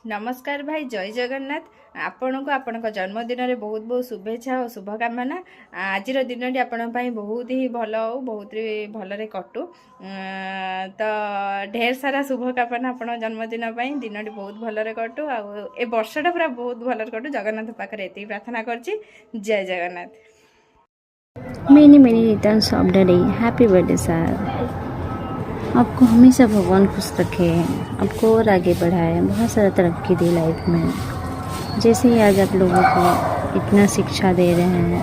नमस्कार भाई जय जगन्नाथ। आपण को आपण जन्मदिन में बहुत बहुत शुभेच्छा और शुभकामना। आज दिन आपण बहुत ही भल हो, बहुत ही भलरे कटू। तो ढेर सारा शुभकामना आपण जन्मदिन दिन बहुत भलरे कटू ए वर्षटा पूरा बहुत भलरे कटू। जगन्नाथ पाखे ये प्रार्थना करछि। जय Jagannath. Many many returns of the day. Happy birthday sir. आपको हमेशा भगवान खुश रखे, आपको और आगे बढ़ाए, बहुत सारा तरक्की दे लाइफ में। जैसे ही आज आप लोगों को इतना शिक्षा दे रहे हैं,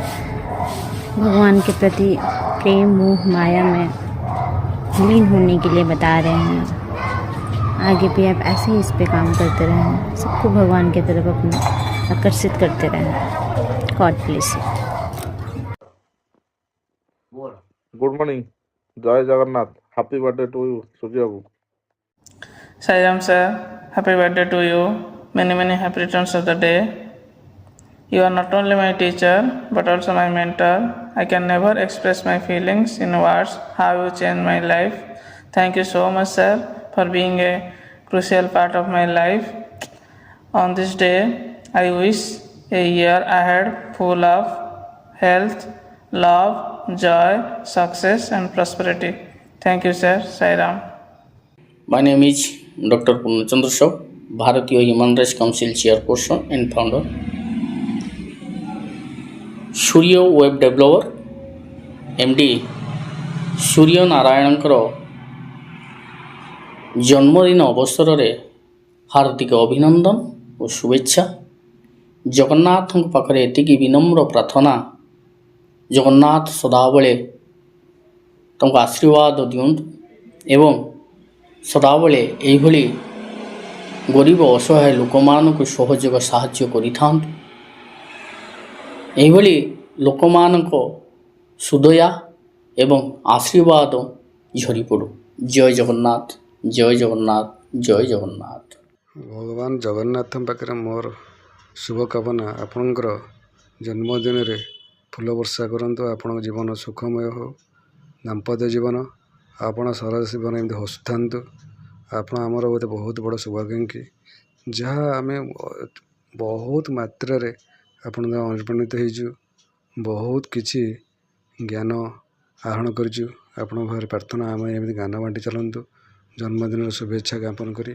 भगवान के प्रति प्रेम मोह माया में लीन होने के लिए बता रहे हैं, आगे भी आप ऐसे ही इस पे काम करते रहें, सबको भगवान की तरफ अपना आकर्षित करते रहें। God bless you. Good morning, जय Jagannath. Happy birthday to you Surya Babu. Sai Ram sir, happy birthday to you. Many many happy returns of the day. You are not only my teacher but also my mentor. I can never express my feelings in words how you changed my life. Thank you so much sir for being a crucial part of my life. On this day, I wish a year ahead full of health, love, joy, success and prosperity. Thank you sir. Sai Ram. My name is Dr. Purnachandra Shaw, Bharatiya Human Rights Council Chairperson and Founder. Surya web developer MD Surya नारायणଙ୍କର जन्मदिन अवसर रे हार्दिक अभिनंदन और शुभेच्छा। जगन्नाथ पाखरे एतिकी विनम्र प्रार्थना, जगन्नाथ सदाबले तुमको आशीर्वाद दियंतु एवं सदाबले एभली गरीब असहाय लोक मानक सहयोग साहाय्य करिथांतु। एभली लोक मानक सुदया एवं आशीर्वाद झरी पड़ू। जय जगन्नाथ, जय जगन्नाथ, जय जगन्नाथ। भगवान जगन्नाथ पाखे मोर शुभकामना, आपणकर जन्मदिन रे फूल वर्षा करंतु, आपण जीवन सुखमय हो, दाम्पत्य जीवन आपण सारा जीवन एमती हसुथांतु। आपण आमर गोटे बहुत बड़ सौभाग्यी जहाँ आम बहुत मात्रा रे आपण अनुप्राणित होइछु, बहुत किछि ज्ञान आहरण करछु। आपण भार प्रार्थना आम एमती ज्ञान बांटी चलतु। जन्मदिन शुभेच्छा ज्ञापन करी